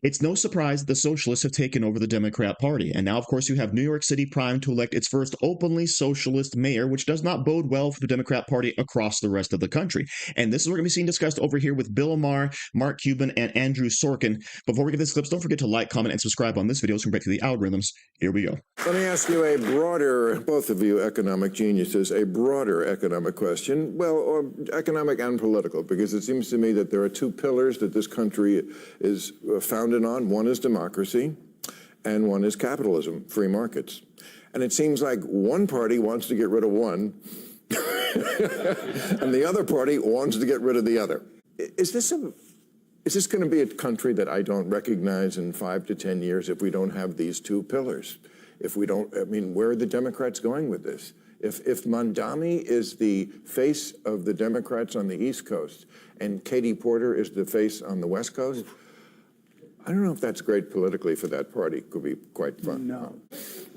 It's no surprise that the socialists have taken over the Democrat Party, and now, of course, you have New York City primed to elect its first openly socialist mayor, which does not bode well for the Democrat Party across the rest of the country. And this is what we're going to be seeing discussed over here with Bill Maher, Mark Cuban, and Andrew Sorkin. Before we get this clips, don't forget to like, comment, and subscribe on this video so we can break through the algorithms. Here we go. Let me ask you a broader, both of you economic geniuses, a broader economic question, well, or economic and political, because it seems to me that there are two pillars that this country is founded on. One is democracy, and one is capitalism, free markets. And it seems like one party wants to get rid of one, and the other party wants to get rid of the other. Is this going to be a country that I don't recognize in 5 to 10 years if we don't have these two pillars? If we don't, I mean, where are the Democrats going with this? If Mamdani is the face of the Democrats on the East Coast and Katie Porter is the face on the West Coast, I don't know if that's great politically for that party. Could be quite fun. No.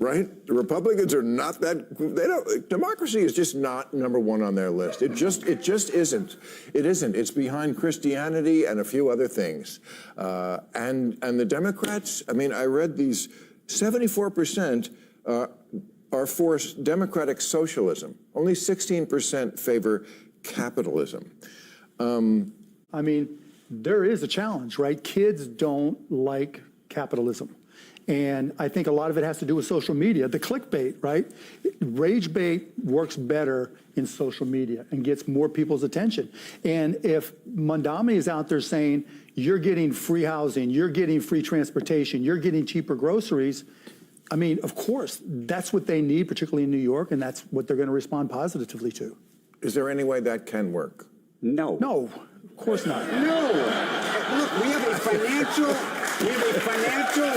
Right? The Republicans are not that, they don't, democracy is just not number one on their list. It just isn't. It isn't. It's behind Christianity and a few other things. And the Democrats, I mean, I read these, 74% are for democratic socialism. Only 16% favor capitalism. I mean, there is a challenge, right? Kids don't like capitalism. And I think a lot of it has to do with social media. The clickbait, right? Rage bait works better in social media and gets more people's attention. And if Mamdani is out there saying, you're getting free housing, you're getting free transportation, you're getting cheaper groceries, I mean, of course, that's what they need, particularly in New York, and that's what they're going to respond positively to. Is there any way that can work? No. No, of course not. No. Look, we have a financial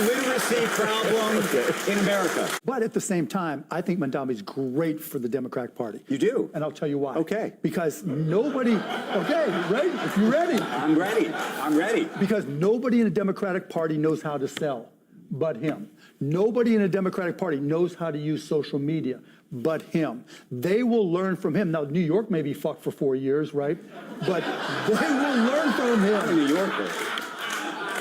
literacy problem in America. But at the same time, I think Mamdani's great for the Democratic Party. You do? And I'll tell you why. Okay. Because nobody, okay, right? If you're ready. I'm ready. I'm ready. Because nobody in the Democratic Party knows how to sell but him. Nobody in the Democratic Party knows how to use social media but him. They will learn from him. Now, New York may be fucked for 4 years, right? But they will learn from him. I'm a New Yorker.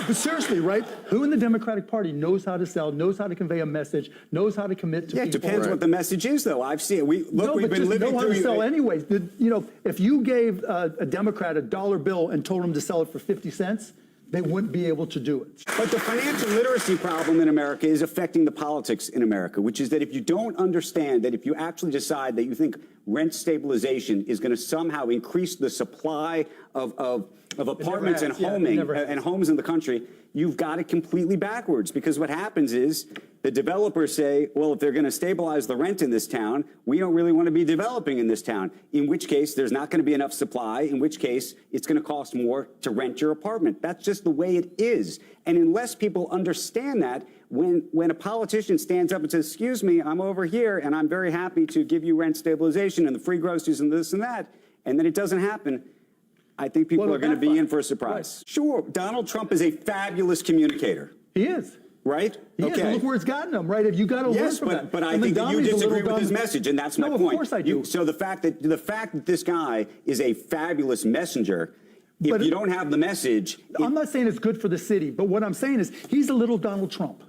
But seriously, right? Who in the Democratic Party knows how to sell, knows how to convey a message, knows how to commit to people? Yeah, it depends what the message is, though. I've seen it. We've been living through. Know how to sell anyways. You know, if you gave a Democrat a dollar bill and told him to sell it for 50 cents, they wouldn't be able to do it. But the financial literacy problem in America is affecting the politics in America, which is that if you don't understand that if you actually decide that you think rent stabilization is going to somehow increase the supply of apartments and homes in the country, you've got it completely backwards. Because what happens is the developers say, well, if they're going to stabilize the rent in this town, we don't really want to be developing in this town, in which case there's not going to be enough supply, in which case it's going to cost more to rent your apartment. That's just the way it is. And unless people understand that, when a politician stands up and says, excuse me, I'm over here and I'm very happy to give you rent stabilization and the free groceries and this and that, and then it doesn't happen, I think people are going to be in for a surprise. Right. Sure, Donald Trump is a fabulous communicator. He is. Right? He is. Look where it's gotten him, right? You got to learn from that. But I think that you disagree with his message, and that's my point. No, of course I do. So the fact that this guy is a fabulous messenger, if you don't have the message, I'm not saying it's good for the city, but what I'm saying is he's a little Donald Trump.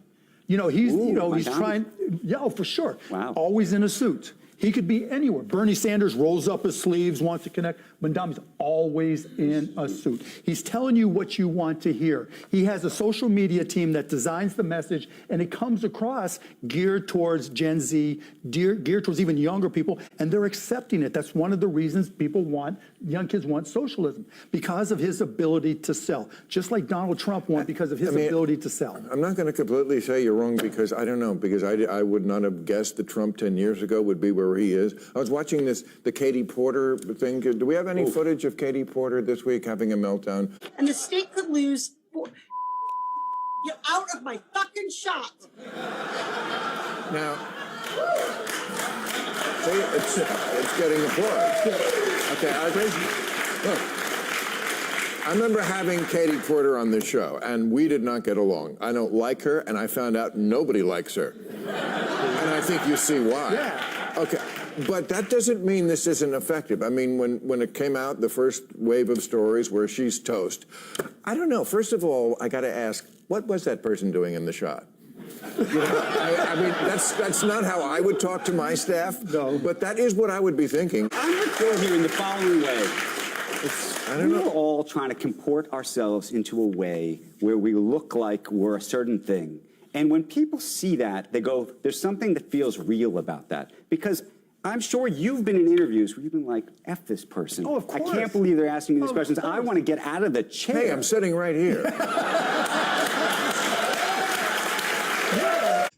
You know, he's trying. Yeah, oh, for sure. Wow. Always in a suit. He could be anywhere. Bernie Sanders rolls up his sleeves, wants to connect. Mamdani's always in a suit. He's telling you what you want to hear. He has a social media team that designs the message, and it comes across geared towards Gen Z, geared towards even younger people, and they're accepting it. That's one of the reasons young kids want socialism, because of his ability to sell. Just like Donald Trump won because of his ability to sell. I'm not going to completely say you're wrong, because I don't know, because I would not have guessed that Trump 10 years ago would be where he is. I was watching the Katie Porter thing. Do we have any footage of Katie Porter this week having a meltdown? And the state could lose. You're out of my fucking shot. Now, see, it's getting applause. Okay, look, I remember having Katie Porter on this show, and we did not get along. I don't like her, and I found out nobody likes her. And I think you see why. Yeah. Okay. But that doesn't mean this isn't effective. I mean, when it came out, the first wave of stories where she's toast, I don't know. First of all, I got to ask, what was that person doing in the shot? You know, I mean, that's not how I would talk to my staff, No. but that is what I would be thinking. I'm going to go here in the following way. I don't know. We're all trying to comport ourselves into a way where we look like we're a certain thing. And when people see that, they go, there's something that feels real about that. Because I'm sure you've been in interviews where you've been like, F this person. Oh, of course. I can't believe they're asking me these Of questions. I course. want to get out of the chair. Hey, I'm sitting right here.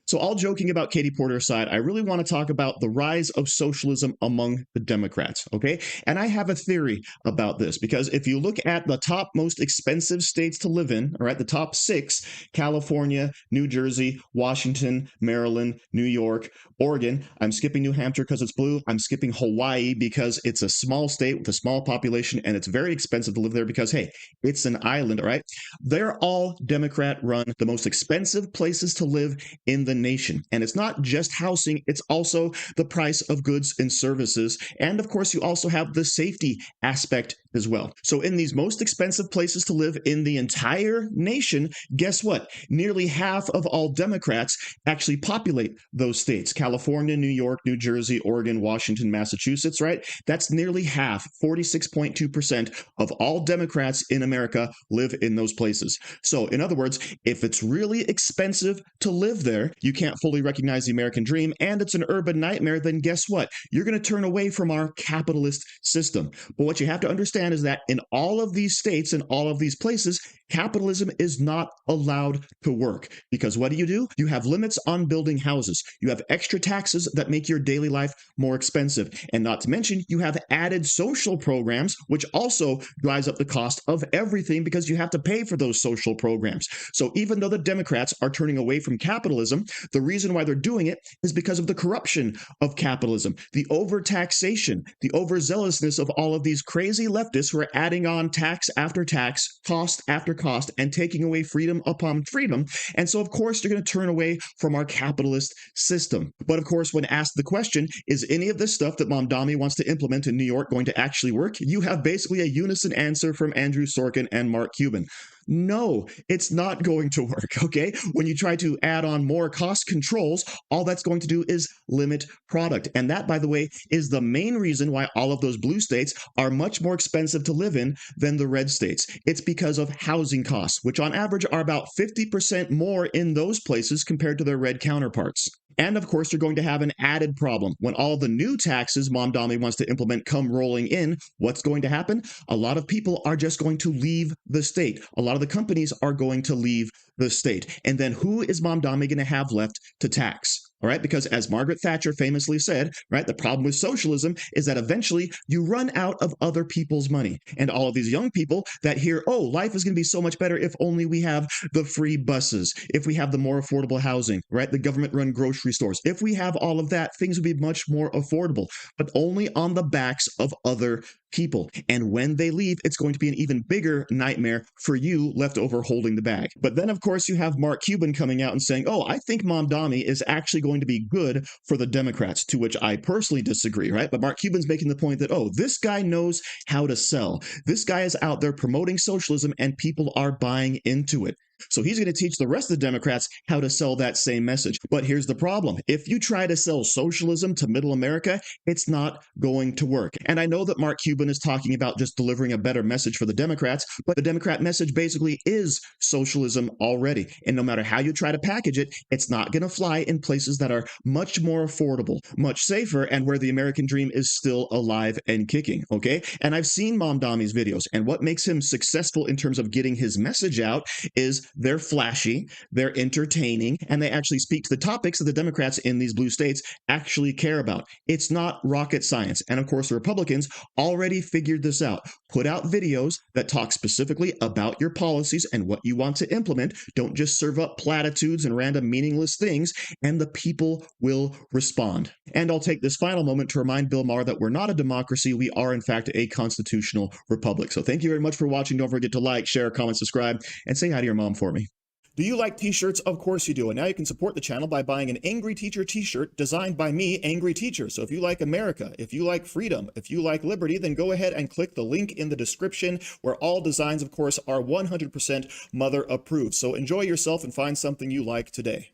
So all joking about Katie Porter aside, I really want to talk about the rise of socialism among the Democrats, okay? And I have a theory about this because if you look at the top most expensive states to live in, all right, the top 6, California, New Jersey, Washington, Maryland, New York, Oregon. I'm skipping New Hampshire because it's blue. I'm skipping Hawaii because it's a small state with a small population and it's very expensive to live there because, hey, it's an island, all right? They're all Democrat run, the most expensive places to live in the nation. And it's not just housing, it's also the price of goods and services. And of course, you also have the safety aspect as well. So in these most expensive places to live in the entire nation, guess what? Nearly half of all Democrats actually populate those states. California, New York, New Jersey, Oregon, Washington, Massachusetts, right? That's nearly half, 46.2% of all Democrats in America live in those places. So in other words, if it's really expensive to live there, you can't fully recognize the American dream, and it's an urban nightmare, then guess what? You're going to turn away from our capitalist system. But what you have to understand is that in all of these states and all of these places, capitalism is not allowed to work. Because what do? You have limits on building houses. You have extra taxes that make your daily life more expensive. And not to mention, you have added social programs, which also drives up the cost of everything because you have to pay for those social programs. So even though the Democrats are turning away from capitalism, the reason why they're doing it is because of the corruption of capitalism, the overtaxation, the overzealousness of all of these crazy leftists who are adding on tax after tax, cost after cost, and taking away freedom upon freedom. And so, of course, you're going to turn away from our capitalist system. But of course, when asked the question, is any of this stuff that Mamdani wants to implement in New York going to actually work? You have basically a unison answer from Andrew Sorkin and Mark Cuban. No, it's not going to work, okay? When you try to add on more cost controls, all that's going to do is limit product. And that, by the way, is the main reason why all of those blue states are much more expensive to live in than the red states. It's because of housing costs, which on average are about 50% more in those places compared to their red counterparts. And of course, you're going to have an added problem. When all the new taxes Mamdani wants to implement come rolling in, what's going to happen? A lot of people are just going to leave the state. A lot of the companies are going to leave the state. And then who is Mamdani going to have left to tax? All right, because as Margaret Thatcher famously said, right, the problem with socialism is that eventually you run out of other people's money. And all of these young people that hear, oh, life is going to be so much better if only we have the free buses, if we have the more affordable housing, right, the government-run grocery stores. If we have all of that, things will be much more affordable, but only on the backs of other people. And when they leave, it's going to be an even bigger nightmare for you left over holding the bag. But then, of course, you have Mark Cuban coming out and saying, oh, I think Mamdani is actually going to be good for the Democrats, to which I personally disagree, right? But Mark Cuban's making the point that, oh, this guy knows how to sell. This guy is out there promoting socialism and people are buying into it. So he's going to teach the rest of the Democrats how to sell that same message. But here's the problem. If you try to sell socialism to middle America, it's not going to work. And I know that Mark Cuban is talking about just delivering a better message for the Democrats, but the Democrat message basically is socialism already. And no matter how you try to package it, it's not going to fly in places that are much more affordable, much safer, and where the American dream is still alive and kicking, okay? And I've seen Mamdani's videos, and what makes him successful in terms of getting his message out is they're flashy, they're entertaining, and they actually speak to the topics that the Democrats in these blue states actually care about. It's not rocket science. And of course, the Republicans already figured this out. Put out videos that talk specifically about your policies and what you want to implement. Don't just serve up platitudes and random meaningless things, and the people will respond. And I'll take this final moment to remind Bill Maher that we're not a democracy. We are, in fact, a constitutional republic. So thank you very much for watching. Don't forget to like, share, comment, subscribe, and say hi to your mom for me. Do you like t-shirts? Of course you do. And now you can support the channel by buying an Angry Teacher t-shirt designed by me, Angry Teacher. So if you like America, if you like freedom, if you like liberty, then go ahead and click the link in the description, where all designs, of course, are 100% mother approved. So enjoy yourself and find something you like today.